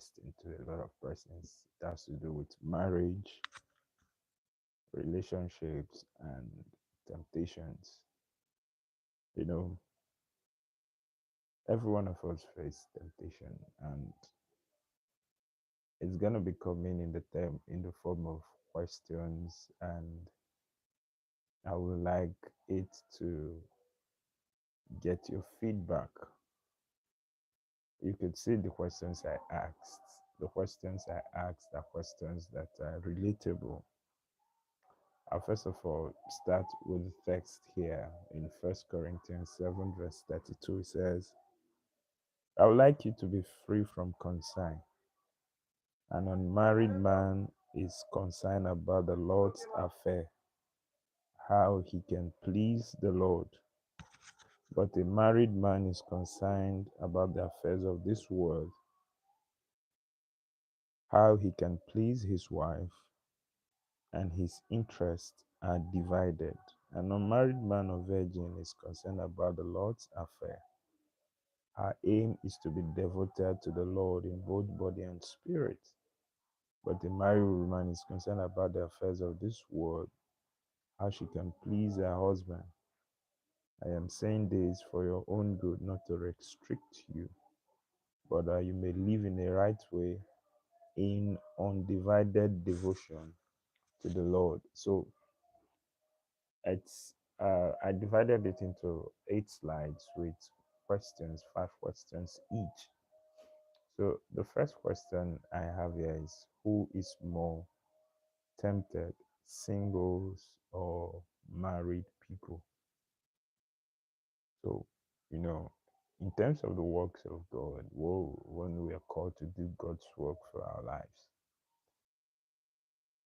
pressed into a lot of persons. It has to do with marriage, relationships, and temptations. You know, every one of us face temptation, and it's gonna be coming in the form of questions, and I would like it to get your feedback. You could see the questions I asked. The questions I asked are questions that are relatable. I'll first of all start with the text here in 1 Corinthians 7, verse 32. It says, I would like you to be free from concern. An unmarried man is concerned about the Lord's affair, how he can please the Lord. But a married man is concerned about the affairs of this world, how he can please his wife, and his interests are divided. An unmarried man or virgin is concerned about the Lord's affair. Her aim is to be devoted to the Lord in both body and spirit. But the married woman is concerned about the affairs of this world, how she can please her husband. I am saying this for your own good, not to restrict you, but that you may live in the right way in undivided devotion to the Lord. So it's I divided it into 8 slides with questions, 5 questions each. So the first question I have here is, who is more tempted, singles or married people? So, you know, in terms of the works of God, whoa, when we are called to do God's work for our lives,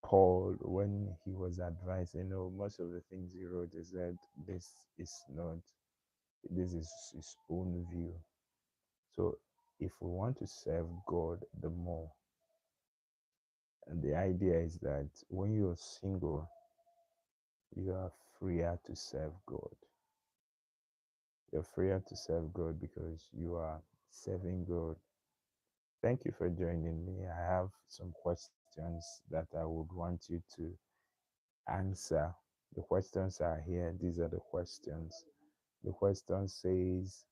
Paul, when he was advising, most of the things he wrote, he said, this is not, this is his own view. So, if we want to serve God the more, and the idea is that when you're single, you are freer to serve God. You're freer to serve God because you are serving God. Thank you for joining me. I have some questions that I would want you to answer. The questions are here. These are the questions. The question says,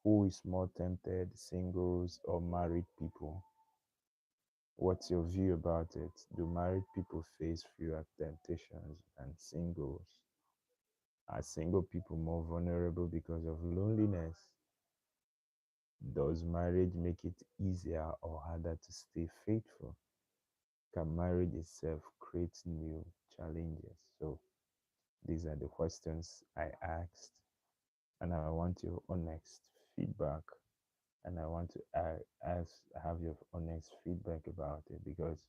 who is more tempted, singles or married people? What's your view about it? Do married people face fewer temptations than singles? Are single people more vulnerable because of loneliness? Does marriage make it easier or harder to stay faithful? Can marriage itself create new challenges? So these are the questions I asked, and I want your honest feedback. And I want to have your honest feedback about it, because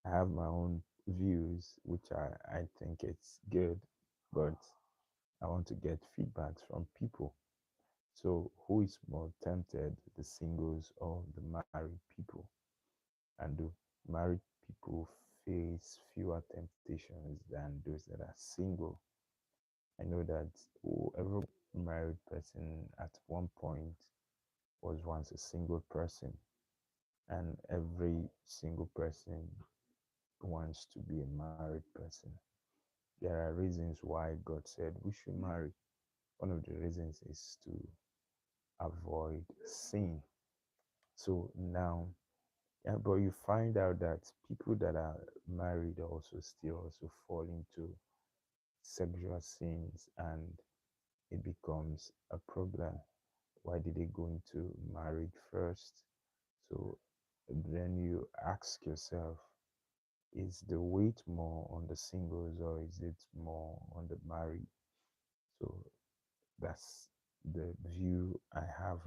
I have my own views, which I think it's good, but I want to get feedbacks from people. So, who is more tempted, the singles or the married people? And do married people face fewer temptations than those that are single? I know that every married person at one point was once a single person, and every single person wants to be a married person. There are reasons why God said we should marry. One of the reasons is to avoid sin. So now, yeah, but you find out that people that are married also still also fall into sexual sins, and it becomes a problem. Why did they go into marriage first? So then you ask yourself, is the weight more on the singles or is it more on the married? So that's the view I have,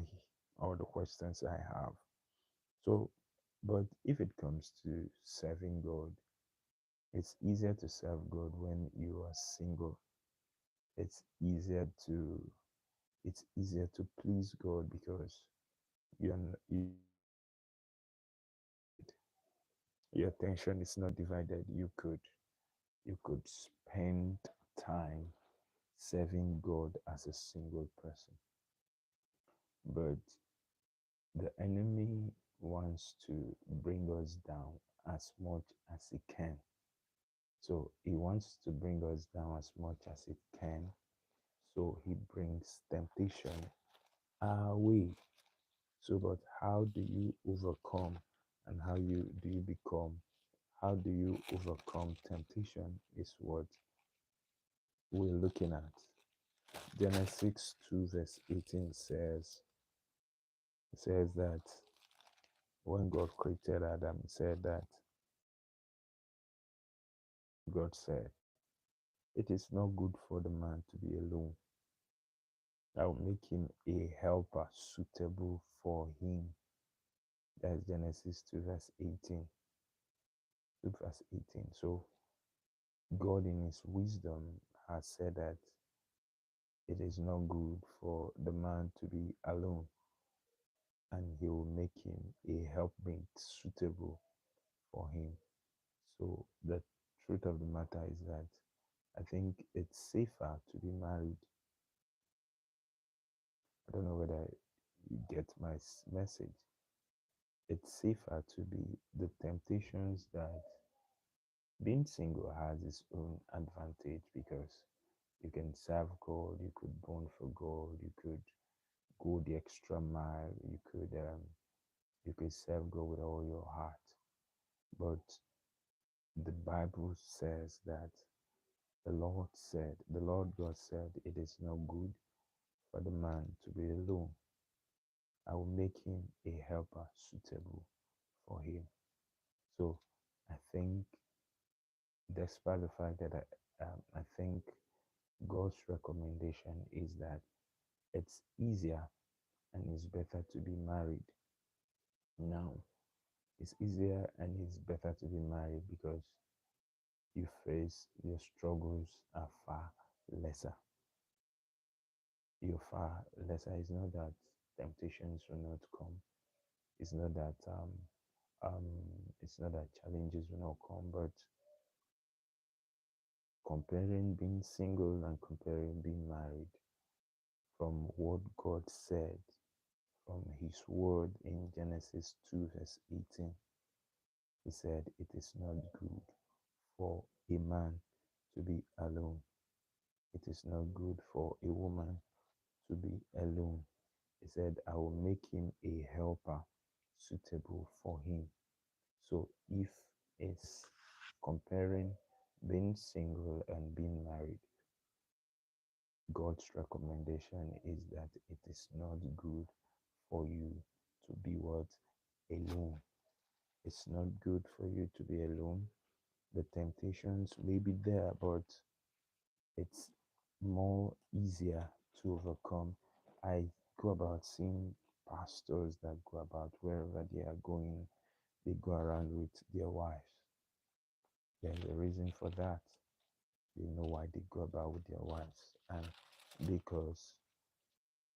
or the questions I have. So, but if it comes to serving God, it's easier to serve God when you are single. It's easier to it's easier to please God because your your attention is not divided. You could spend time serving God as a single person. But the enemy wants to bring us down as much as he can. So he wants to bring us down as much as he can. So he brings temptation our way. So, but how do you overcome and do you become? How do you overcome temptation is what we're looking at. Genesis 2 verse 18 says that when God created Adam, he said that God said, it is not good for the man to be alone. I will make him a helper suitable for him. That's Genesis 2 verse 18. 2 verse 18. So God in his wisdom has said that it is not good for the man to be alone, and he will make him a helpmate suitable for him. So the truth of the matter is that I think it's safer to be married. I don't know whether you get my message. It's safer to be the temptations that being single has its own advantage because you can serve God, you could burn for God, you could go the extra mile, you could serve God with all your heart. But the Bible says that the Lord God said, it is not good for the man to be alone. I will make him a helper suitable for him. So I think, despite the fact that I think God's recommendation is that it's easier and it's better to be married. Now, it's easier and it's better to be married because your struggles are far lesser. You're far lesser. It's not that temptations will not come. It's not that um it's not that challenges will not come, but comparing being single and comparing being married, from what God said from his word in Genesis 2 verse 18, he said it is not good for a man to be alone. It is not good for a woman to be alone. He said, I will make him a helper suitable for him. So if it's comparing being single and being married, God's recommendation is that it is not good for you to be what? Alone. It's not good for you to be alone. The temptations may be there, but it's more easier to overcome. I go about seeing pastors that go about wherever they are going, they go around with their wives. There's a reason for that. You know why they go about with their wives, and because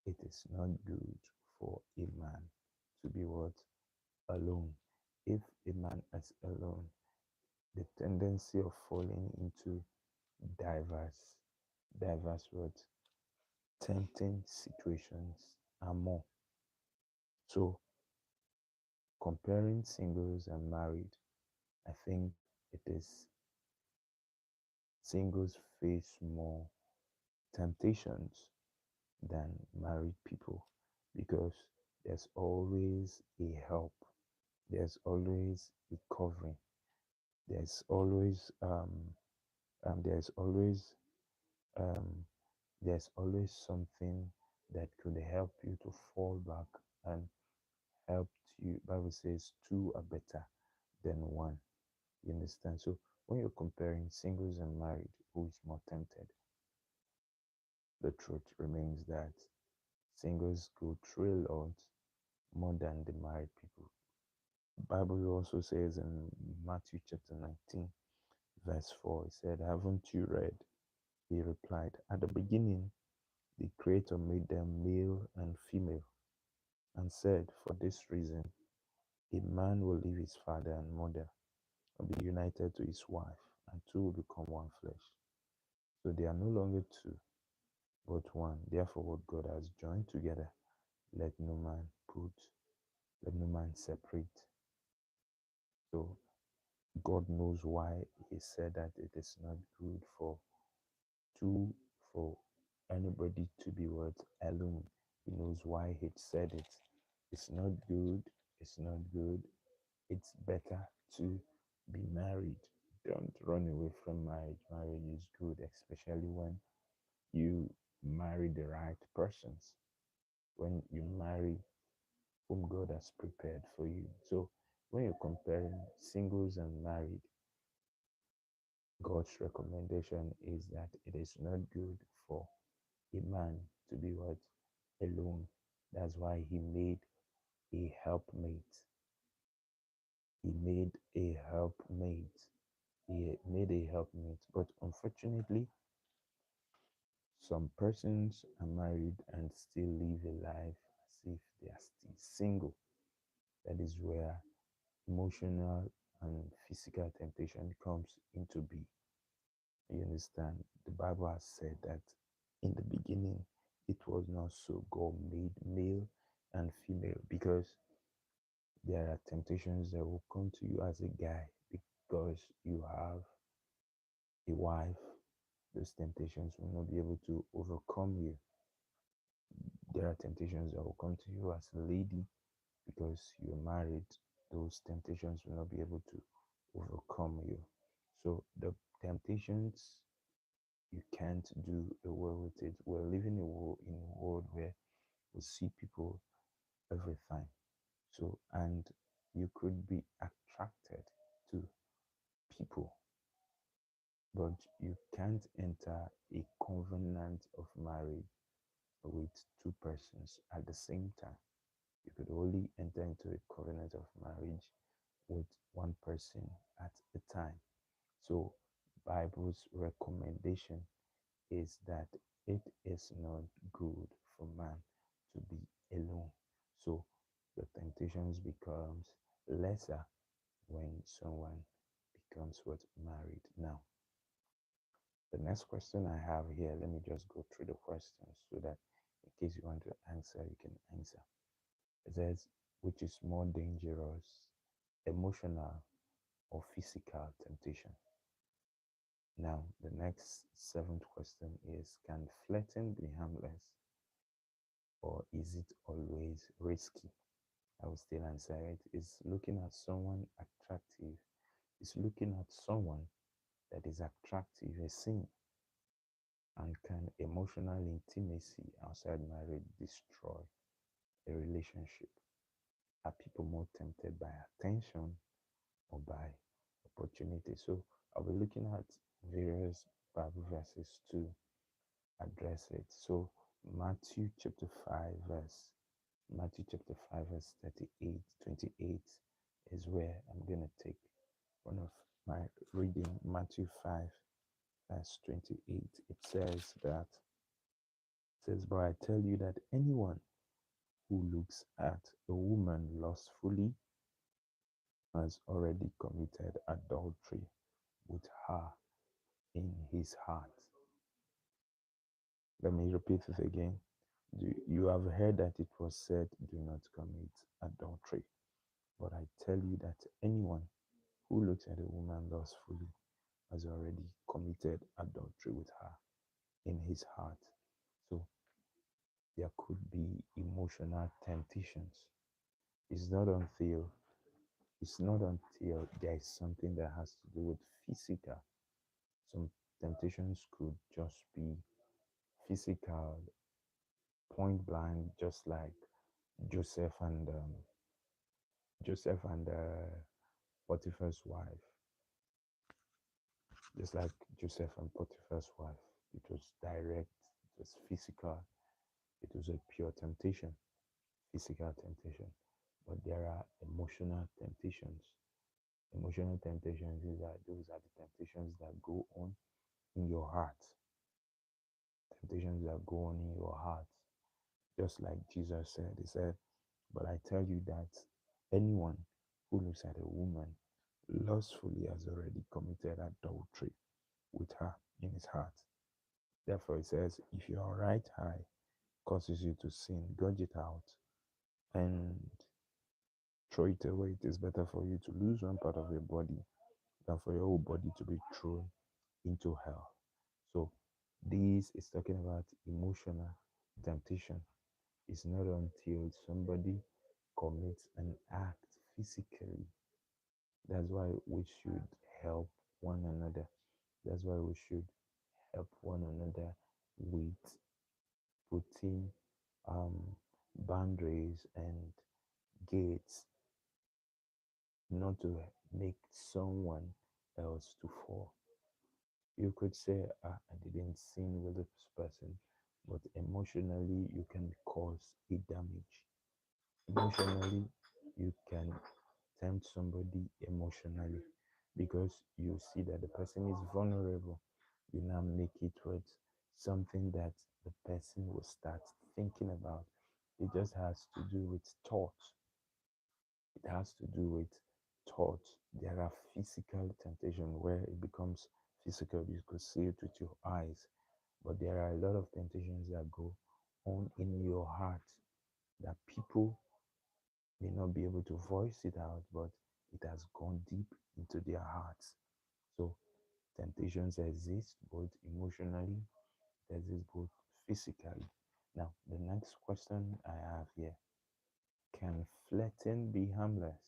it is not good for a man to be what? Alone. If a man is alone, the tendency of falling into diverse, diverse what? Tempting situations are more. So comparing singles and married, I think it is singles face more temptations than married people because there's always a help, there's always a covering, there's always there's always um, there's always something that could help you to fall back and help you. Bible says two are better than one. You understand? So when you're comparing singles and married, who is more tempted? The truth remains that singles go through a lot more than the married people. Bible also says in Matthew chapter 19, verse 4, it said, haven't you read? He replied, at the beginning, the Creator made them male and female, and said, for this reason, a man will leave his father and mother and be united to his wife, and two will become one flesh. So they are no longer two, but one. Therefore, what God has joined together, let no man man separate. So God knows why He said that it is not good two for anybody to be what alone. He knows why He said it. It's not good. It's not good. It's better to be married. Don't run away from marriage. Marriage is good, especially when you marry the right persons. When you marry whom God has prepared for you. So when you're comparing singles and married, God's recommendation is that it is not good for a man to be what? Alone. That's why He made a helpmate. He made a helpmate. He made a helpmate. But unfortunately, some persons are married and still live a life as if they are still single. That is where emotional and physical temptation comes into being. You understand? The Bible has said that in the beginning it was not so. God made male and female because there are temptations that will come to you as a guy because you have a wife. Those temptations will not be able to overcome you. There are temptations that will come to you as a lady because you're married. Those temptations will not be able to overcome you. So the temptations, you can't do away with it. We're living in a world where we see people every time. So, and you could be attracted to people, but you can't enter a covenant of marriage with two persons at the same time. You could only enter into a covenant of marriage with one person at a time. So, Bible's recommendation is that it is not good for man to be alone. So the temptations becomes lesser when someone becomes what married. Now, the next question I have here, let me just go through the questions so that in case you want to answer, you can answer. It says, which is more dangerous, emotional or physical temptation? Now, the next seventh question is, can flirting be harmless or is it always risky? I will still answer it. Is looking at someone attractive, is looking at someone that is attractive a sin? And can emotional intimacy outside marriage destroy a relationship? Are people more tempted by attention or by opportunity? So I'll be looking at various Bible verses to address it. So Matthew chapter 5 verse 38, 28 is where I'm going to take one of my reading. Matthew 5 verse 28. It says that, but I tell you that anyone who looks at a woman lustfully has already committed adultery with her in his heart. Let me repeat it again. You have heard that it was said, do not commit adultery. But I tell you that anyone who looks at a woman lustfully has already committed adultery with her in his heart. So there could be emotional temptations. It's not until there is something that has to do with physical. Some temptations could just be physical, point blank, just like Joseph and Potiphar's wife. Just like Joseph and Potiphar's wife, it was direct, it was physical, it was a pure temptation, physical temptation. But there are emotional temptations. Emotional temptations is that those are the temptations that go on in your heart. Temptations that go on in your heart. Just like Jesus said, He said, but I tell you that anyone who looks at a woman lustfully has already committed adultery with her in his heart. Therefore, He says, if your right eye causes you to sin, gouge it out and throw it away. It is better for you to lose one part of your body than for your whole body to be thrown into hell. So this is talking about emotional temptation. It's not until somebody commits an act physically. That's why we should help one another. That's why we should help one another with putting um, boundaries and gates, not to make someone else to fall. You could say, I didn't sin with this person, but emotionally you can cause a damage. Emotionally, you can tempt somebody emotionally because you see that the person is vulnerable. You now make it with something that the person will start thinking about. It just has to do with thoughts. It has to do with thoughts. There are physical temptation where it becomes physical. You could see it with your eyes. But there are a lot of temptations that go on in your heart that people may not be able to voice it out, but it has gone deep into their hearts. So temptations exist both emotionally, it exists both physically. Now, the next question I have here, can flirting be harmless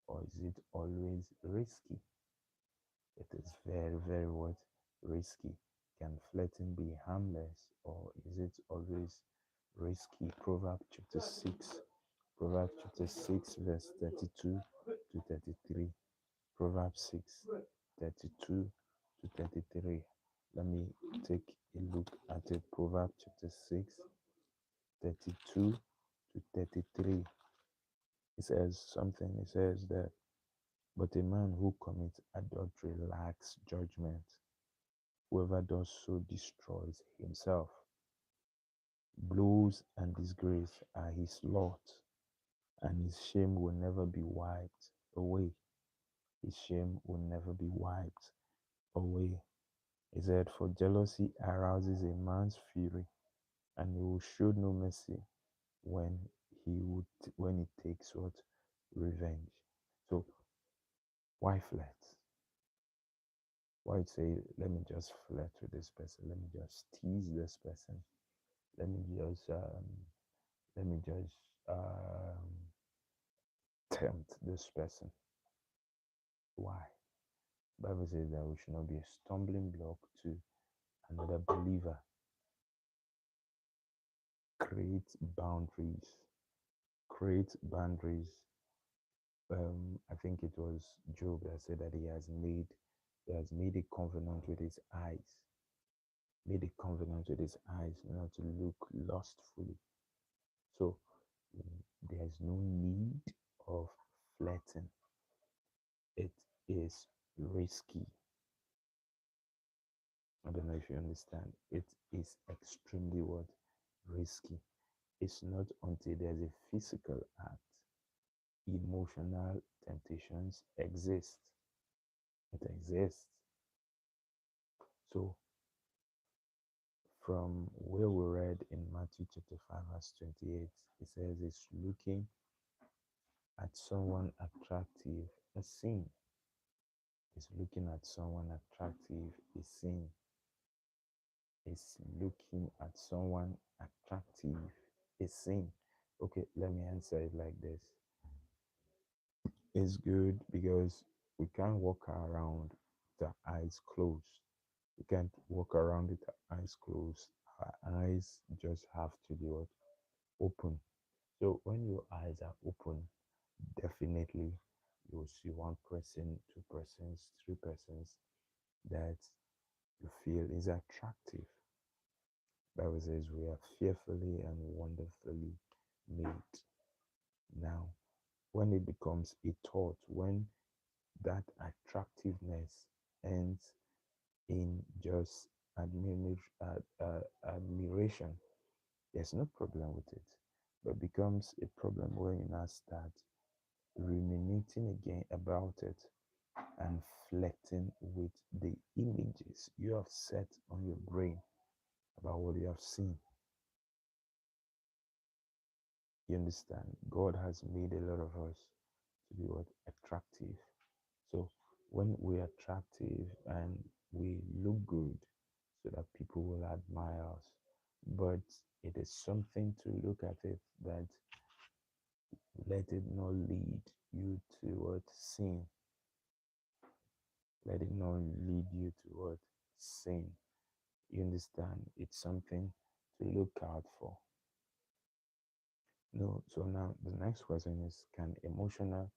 or is it always risky? It is very, very what? Risky. Can flirting be harmless or is it always risky? Proverbs chapter 6. Proverbs chapter 6, verse 32 to 33. Proverbs 6, 32 to 33. Let me take a look at it. Proverbs chapter 6, 32 to 33. It says something. It says that, but a man who commits adultery lacks judgment. Whoever does so destroys himself. Blows and disgrace are his lot, and his shame will never be wiped away. His shame will never be wiped away. He said, for jealousy arouses a man's fury, and he will show no mercy when when he takes what? Revenge. So why flirt? Why say, let me just flirt with this person? Let me just tease this person. Let me just um, tempt this person. Why? The Bible says that we should not be a stumbling block to another believer. Create boundaries. Create boundaries. I think it was Job that said that he has made a covenant with his eyes. Made a covenant with his eyes not to look lustfully. So there's no need of flirting. It is risky. I don't know if you understand. It is extremely what? Risky. It's not until there's a physical act. Emotional temptations exist. It exists. So from where we read in Matthew chapter 5, verse 28, it says it's looking at someone attractive, a sin. It's looking at someone attractive, a sin. It's looking at someone attractive, a sin. Okay, let me answer it like this. It's good because we can't walk around with our eyes closed. We can't walk around with our eyes closed. Our eyes just have to be what? Open. So when your eyes are open, definitely you'll see one person, two persons, three persons that you feel is attractive. Bible says we are fearfully and wonderfully made. Now, when it becomes a thought, when that attractiveness ends in just admiration, there's no problem with it. But becomes a problem when you now start ruminating again about it and flirting with the images you have set on your brain about what you have seen. You understand? God has made a lot of us. to be what? Attractive. So when we're attractive and we look good so that people will admire us, but it is something to look at it that let it not lead you to what? Sin. Let it not lead you to what? Sin. You understand? It's something to look out for. No, so now the next question is can emotional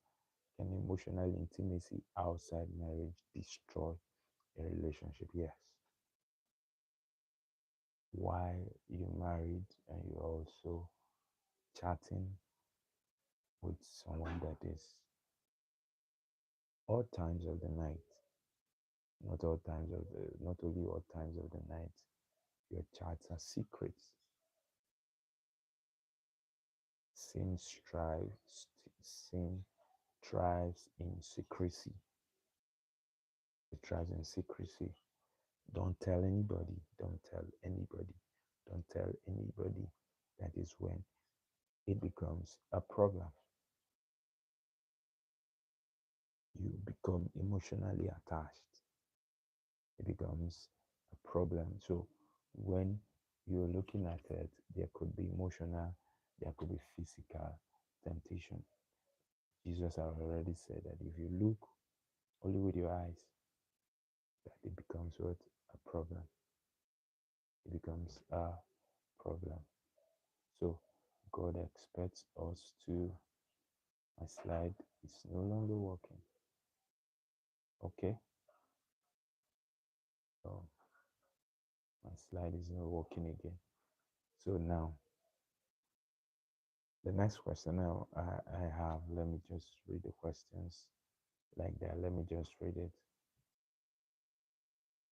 intimacy outside marriage destroy a relationship? Yes. Why you married and you're also chatting with someone that is all times of the night, not only all times of the night, your chats are secrets. Sin strives, sin thrives in secrecy. It thrives in secrecy. Don't tell anybody. Don't tell anybody. Don't tell anybody. That is when it becomes a problem. You become emotionally attached. It becomes a problem. So when you're looking at it, there could be emotional, there could be physical temptation. Jesus has already said that if you look only with your eyes, that it becomes what? A problem. It becomes a problem. So God expects us to, my slide is no longer working. Okay, so my slide is not working again. So now the next question now I have, let me just read the questions like that. Let me just read it.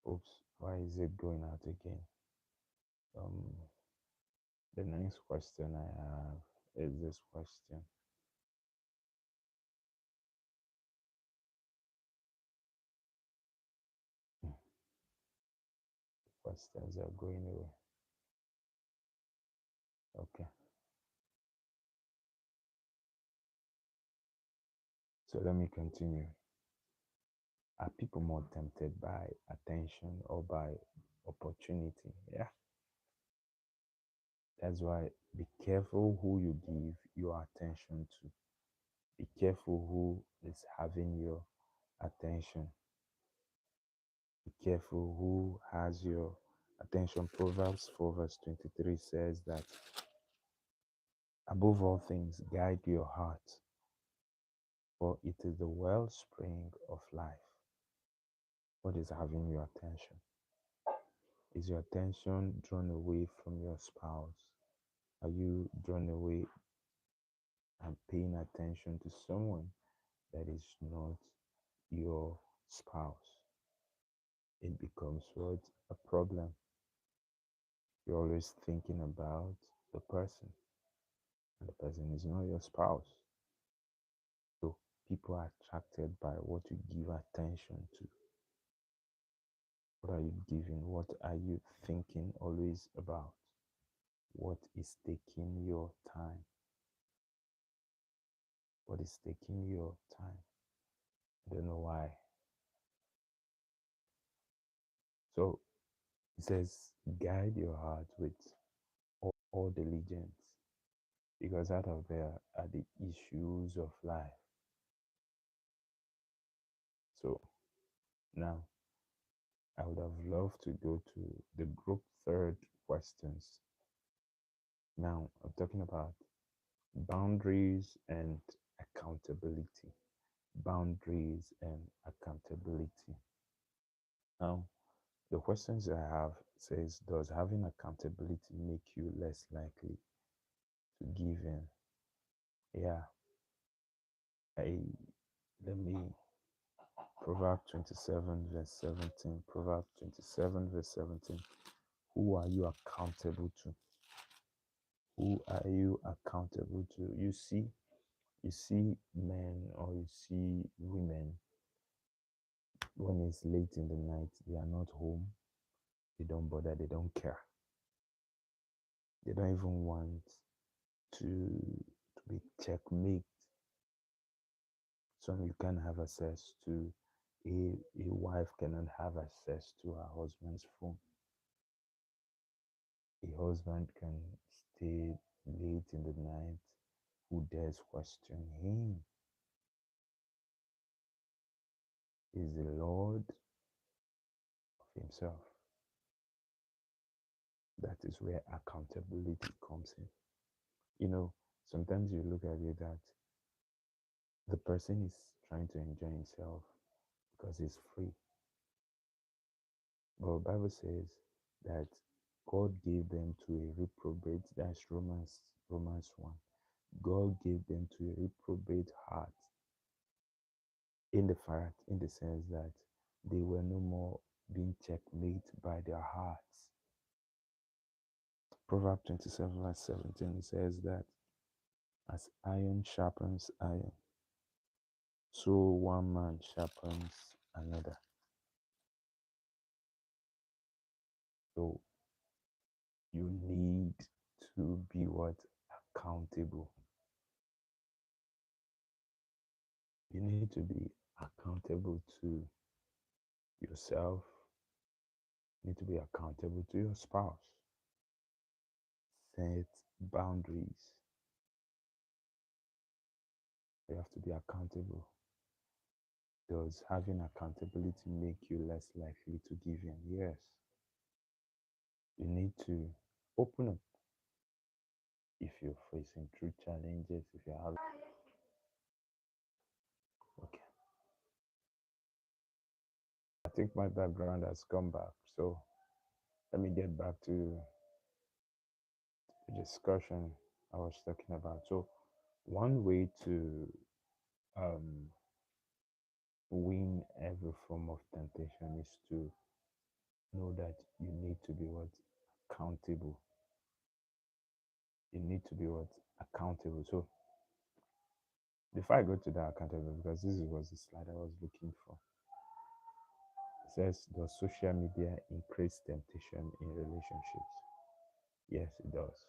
Oops, why is it going out again? Um, the next question I have is this question. Hmm, questions are going away. Okay, so let me continue. Are people more tempted by attention or by opportunity? Yeah, that's why be careful who you give your attention to. Be careful who is having your attention. Be careful who has your attention. Proverbs 4 verse 23 says that above all things, guide your heart, for it is the wellspring of life. What is having your attention? Is your attention drawn away from your spouse? Are you drawn away and paying attention to someone that is not your spouse? It becomes what? A problem. You're always thinking about the person, and the person is not your spouse. So people are attracted by what you give attention to. What are you giving? What are you thinking always about? What is taking your time? What is taking your time? I don't know why. So it says, guide your heart with all diligence, because out of there are the issues of life. So now I would have loved to go to the group third questions. Now I'm talking about boundaries and accountability. Boundaries and accountability. Now, the questions I have says, does having accountability make you less likely to give in? Yeah, I let me Proverbs 27 verse 17. Proverbs 27 verse 17. Who are you accountable to? Who are you accountable to? You see men or you see women when it's late in the night, they are not home, they don't bother, they don't care. They don't even want to be checkmate. Some you can have access to. A wife cannot have access to her husband's phone. A husband can stay late in the night. Who dares question him? Is the Lord of himself. That is where accountability comes in. You know, sometimes you look at it that the person is trying to enjoy himself because he's free. But the Bible says that God gave them to a reprobate, that's Romans 1. God gave them to a reprobate heart in the sense that they were no more being checkmate by their hearts. Proverbs 27 verse 17 says that as iron sharpens iron, so one man sharpens another. So you need to be what? Accountable. You need to be accountable to yourself. You need to be accountable to your spouse. Set boundaries. You have to be accountable. Does having accountability make you less likely to give in? Yes. You need to open up if you're facing true challenges, if you have. Okay. I think my background has come back. So let me get back to the discussion I was talking about. So one way to um, win every form of temptation is to know that you need to be what? Accountable. You need to be what? Accountable. So before I go to that accountable, because this was the slide I was looking for. It says, does social media increase temptation in relationships? Yes, it does.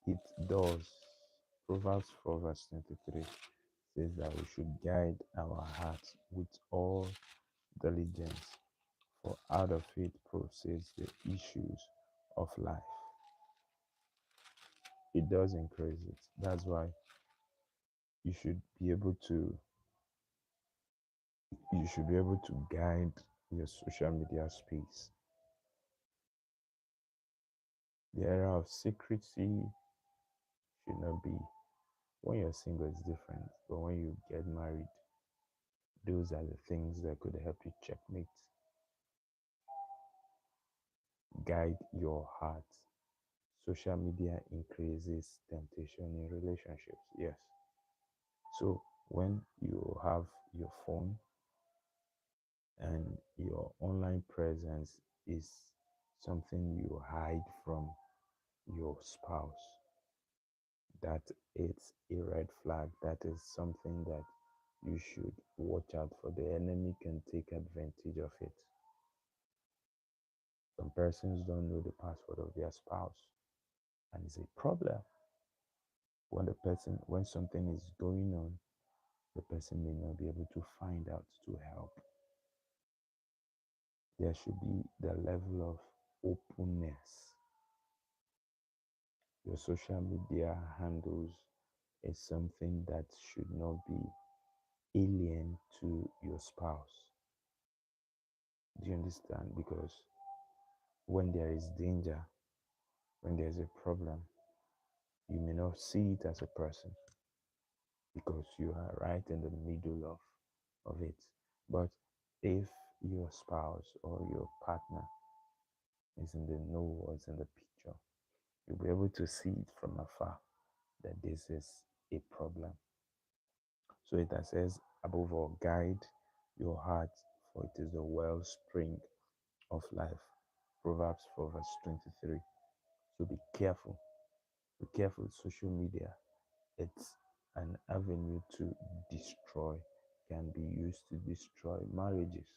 It does. Proverbs 4 verse 23 says that we should guide our hearts with all diligence, for out of it proceeds the issues of life. It does increase it. That's why you should be able to guide your social media space. The era of secrecy should not be. When you're single, it's different, but when you get married, those are the things that could help you checkmate. Guide your heart. Social media increases temptation in relationships. Yes. So when you have your phone and your online presence is something you hide from your spouse, that it's a red flag. That is something that you should watch out for. The enemy can take advantage of it. Some persons don't know the password of their spouse, and it's a problem. When something is going on, the person may not be able to find out to help. There should be the level of openness. Your social media handles is something that should not be alien to your spouse. Do you understand? Because when there is danger, when there's a problem, you may not see it as a person because you are right in the middle of it. But if your spouse or your partner is in the know or is in the picture, you'll be able to see it from afar that this is a problem. So it says, above all, guide your heart, for it is the wellspring of life. Proverbs 4 verse 23. So be careful. Be careful. Social media, it's an avenue to destroy, can be used to destroy marriages.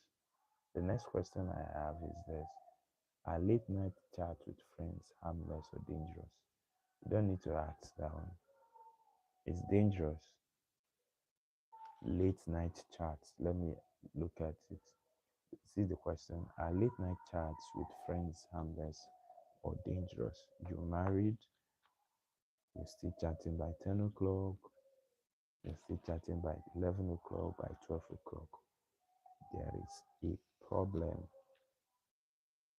The next question I have is this: are late night chats with friends harmless or dangerous? You don't need to ask that one. It's dangerous. Late night chats. Let me look at it. See the question. Are late night chats with friends harmless or dangerous? You're married, you're still chatting by 10 o'clock, you're still chatting by 11 o'clock, by 12 o'clock. There is a problem.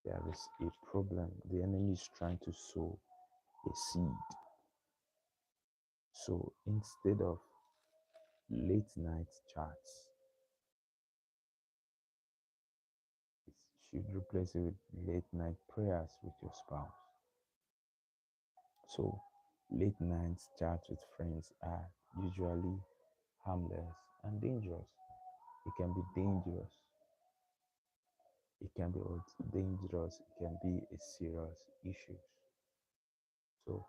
There is a problem. The enemy is trying to sow a seed. So instead of late night chats, you should replace it with late night prayers with your spouse. So late night chats with friends are usually harmless and dangerous. It can be dangerous. It can be dangerous. It can be a serious issue. So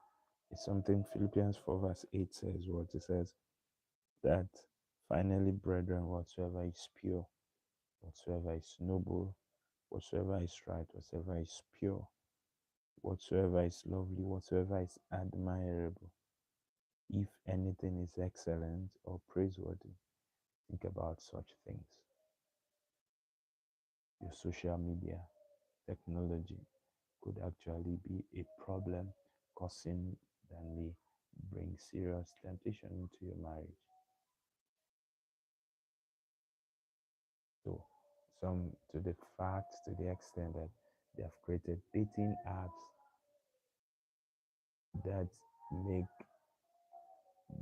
it's something Philippians 4 verse 8 says what it says that finally, brethren, whatsoever is pure, whatsoever is noble, whatsoever is right, whatsoever is pure, whatsoever is lovely, whatsoever is admirable, if anything is excellent or praiseworthy, think about such things. Your social media technology could actually be a problem, causing that may bring serious temptation into your marriage. So, some to the fact, to the extent that they have created dating apps that make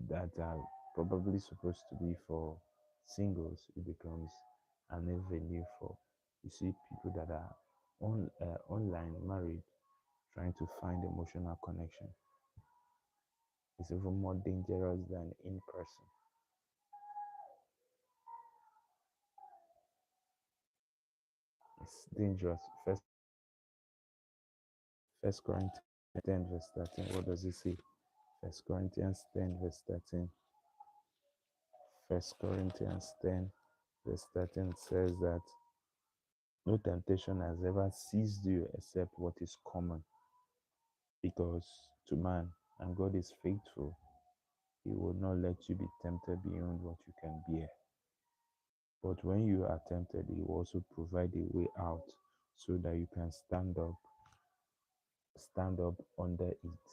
that are probably supposed to be for singles, it becomes an avenue for you see people that are online married trying to find emotional connection. It's even more dangerous than in person. It's dangerous. First Corinthians 10 verse 13. What does it say? First Corinthians 10 verse 13. First Corinthians 10 verse 13 says that no temptation has ever seized you except what is common. Because to man, and God is faithful, He will not let you be tempted beyond what you can bear. But when you are tempted, He will also provide a way out so that you can stand up under it.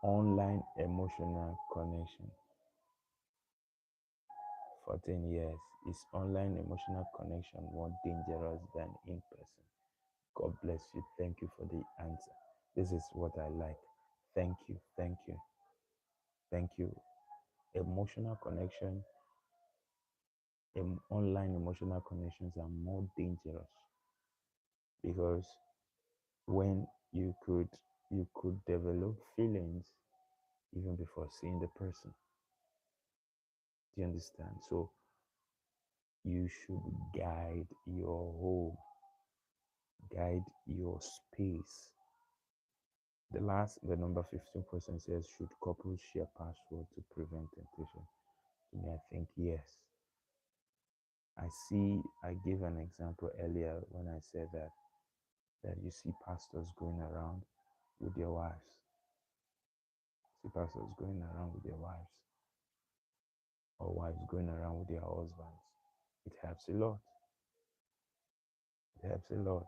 Online emotional connection. 14 years. Is online emotional connection more dangerous than in person? God bless you. Thank you for the answer. This is what I like. Thank you. Thank you. Thank you. Emotional connection, online emotional connections are more dangerous because when you could develop feelings even before seeing the person. Do you understand? So you should guide your home, guide your space. The number 15 question says, should couples share password to prevent temptation? To me, I think yes. I gave an example earlier when I said that you see pastors going around with their wives. See pastors going around with their wives, or wives going around with their husbands. It helps a lot. It helps a lot.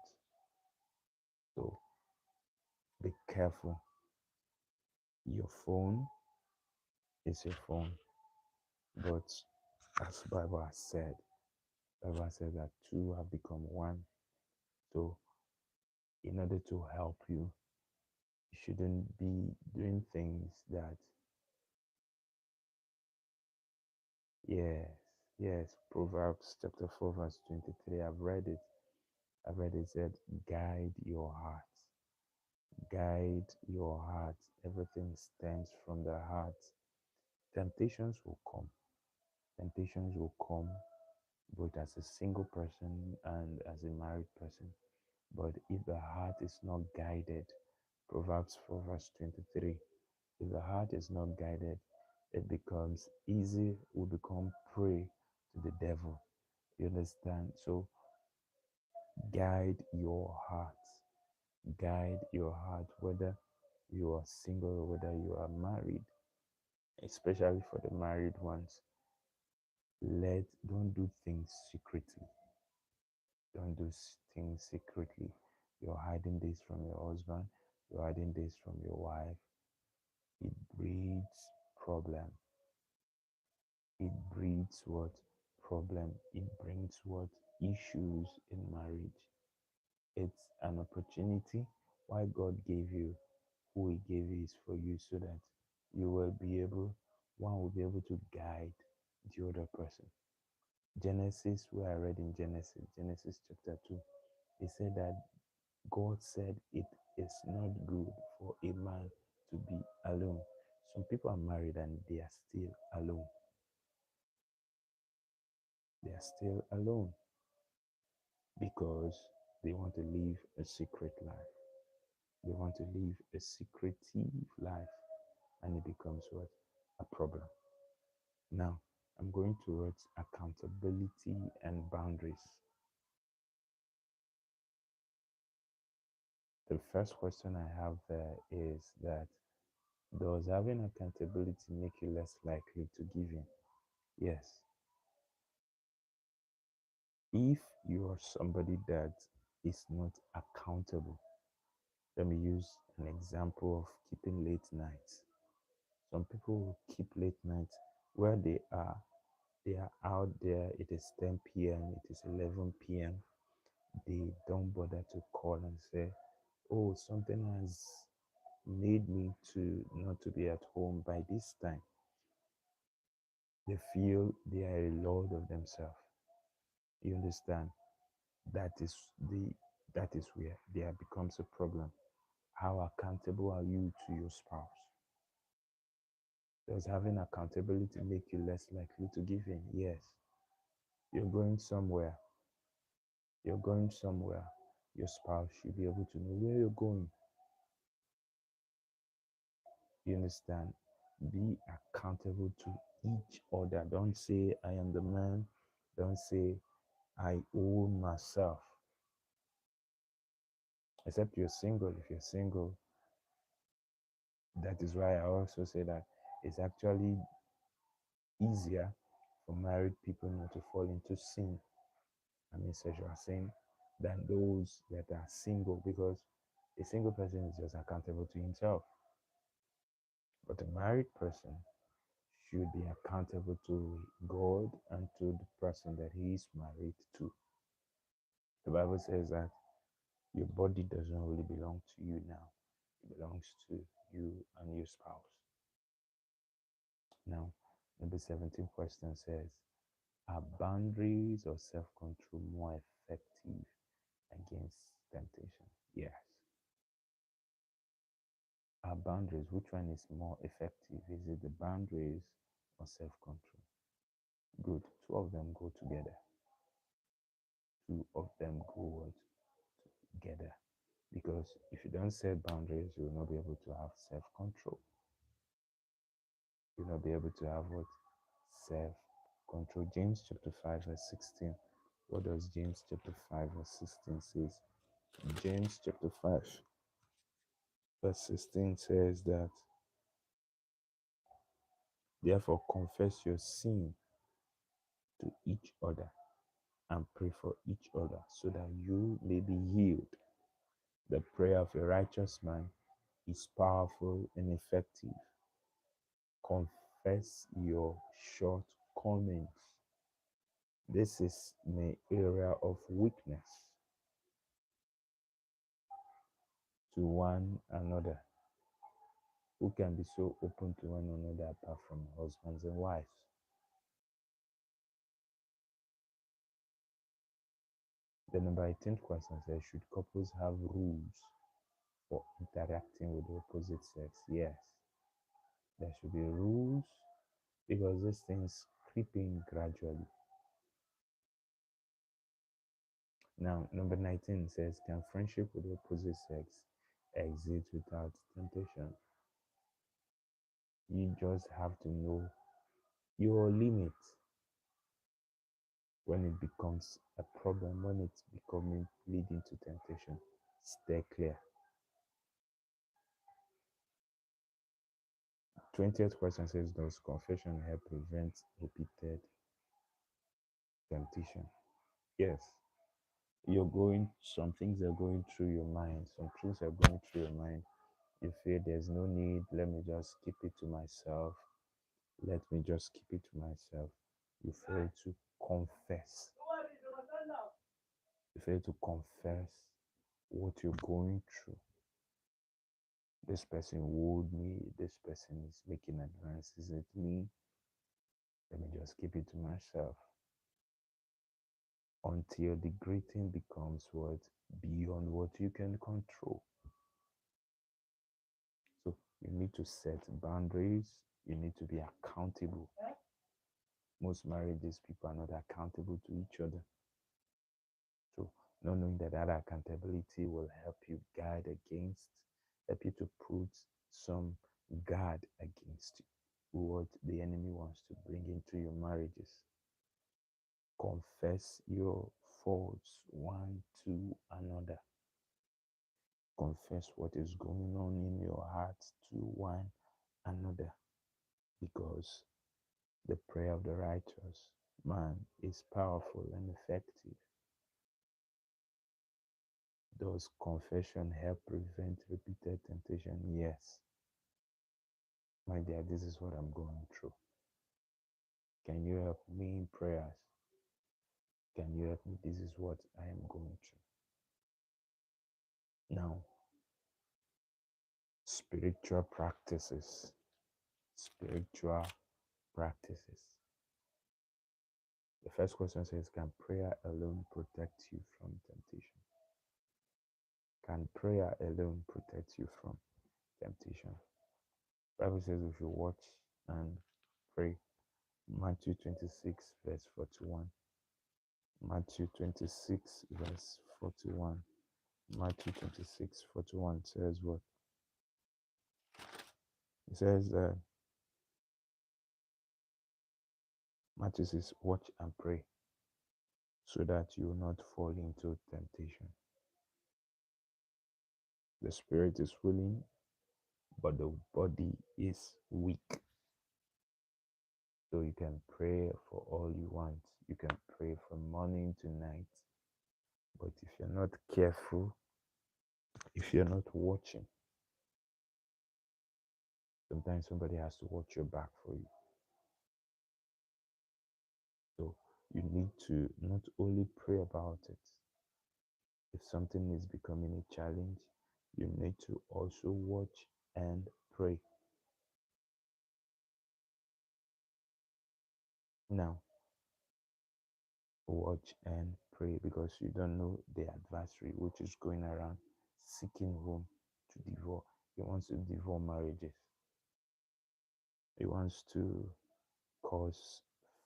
So be careful. Your phone is your phone, but as Bible has said that two have become one. So in order to help you, you shouldn't be doing things that yes, yes. Proverbs chapter 4 verse 23. I've read it said, guide your heart. Guide your heart. Everything stems from the heart. Temptations will come. Temptations will come both as a single person and as a married person. But if the heart is not guided, Proverbs 4 verse 23, if the heart is not guided, it becomes easy, will become prey to the devil. You understand? So guide your heart. Guide your heart, whether you are single or whether you are married. especially for the married ones. Don't do things secretly. Don't do things secretly. You're hiding this from your husband, you're hiding this from your wife. It breeds problem. It breeds what? Problem. It brings what? Issues in marriage. It's an opportunity. Why God gave you who He gave you is for you so that you will be able, one will be able to guide the other person. Genesis, where I read in Genesis chapter 2, it said that God said it is not good for a man to be alone. Some people are married and they are still alone. They are still alone because they want to live a secret life. They want to live a secretive life, and it becomes what? A problem. Now, I'm going towards accountability and boundaries. The first question I have there is that, does having accountability make you less likely to give in? Yes. If you are somebody that is not accountable, let me use an example of keeping late nights. Some people will keep late nights where they are out there, it is 10 p.m., it is 11 p.m. They don't bother to call and say, oh, something has made me to not to be at home by this time. They feel they are a lord of themselves. You understand? That is the that is where there becomes a problem. How accountable are you to your spouse? Does having accountability make you less likely to give in? Yes. You're going somewhere. You're going somewhere. Your spouse should be able to know where you're going. You understand? Be accountable to each other. Don't say, I am the man. Don't say, I own myself. Except you're single. If you're single, that is why I also say that it's actually easier for married people not to fall into sin, I mean sexual sin, than those that are single, because a single person is just accountable to himself. But a married person should be accountable to God and to the person that he is married to. The Bible says that your body does not really belong to you now, it belongs to you and your spouse. Now, number 17 question says, are boundaries or self control more effective against temptation? Yes. Are boundaries, which one is more effective? Is it the boundaries or self control? Good. Two of them go together. Two of them go together. Because if you don't set boundaries, you will not be able to have self control. You will not be able to have what? Self control. James chapter 5, verse 16. What does James chapter 5, verse 16 says? James chapter 5, verse 16 says that, therefore confess your sin to each other and pray for each other so that you may be healed. The prayer of a righteous man is powerful and effective. Confess your shortcomings. This is an area of weakness to one another. Who can be so open to one another apart from husbands and wives? The number 18 question says, should couples have rules for interacting with the opposite sex? Yes, there should be rules because these things creep in gradually. Now, number 19 says, can friendship with the opposite sex exist without temptation? You just have to know your limit when it becomes a problem, when it's becoming leading to temptation. Stay clear. 20th question says, does confession help prevent repeated temptation? Yes. Some things are going through your mind. Some things are going through your mind. You feel there's no need. Let me just keep it to myself. Let me just keep it to myself. You fail to confess. You fail to confess what you're going through. This person wooed me. This person is making advances at me. Let me just keep it to myself. Until the greeting becomes what? Beyond what you can control. So you need to set boundaries. You need to be accountable. Most marriages, people are not accountable to each other. So not knowing that that accountability will help you guard against, help you to put some guard against what the enemy wants to bring into your marriages. Confess your faults one to another. Confess what is going on in your heart to one another, because the prayer of the righteous man is powerful and effective. Does confession help prevent repeated temptation? Yes. My dear, this is what I'm going through. Can you help me in prayers? Can you help me? This is what I am going through. Now, spiritual practices. Spiritual practices. The first question says, can prayer alone protect you from temptation? Can prayer alone protect you from temptation? The Bible says we should watch and pray. Matthew 26, verse 41. Matthew 26, verse 41. Matthew 26, 41 says what? It says, Matthew says, watch and pray so that you will not fall into temptation. The spirit is willing, but the body is weak. So you can pray for all you want. You can pray from morning to night. But if you're not careful, if you're not watching, sometimes somebody has to watch your back for you. So you need to not only pray about it. If something is becoming a challenge, you need to also watch and pray. Now, watch and pray, because you don't know the adversary which is going around seeking whom to devour. He wants to devour marriages. He wants to cause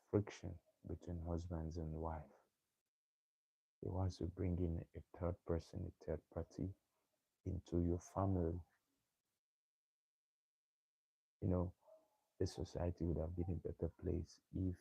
friction between husbands and wife. He wants to bring in a third person, a third party into your family. You know, this society would have been a better place if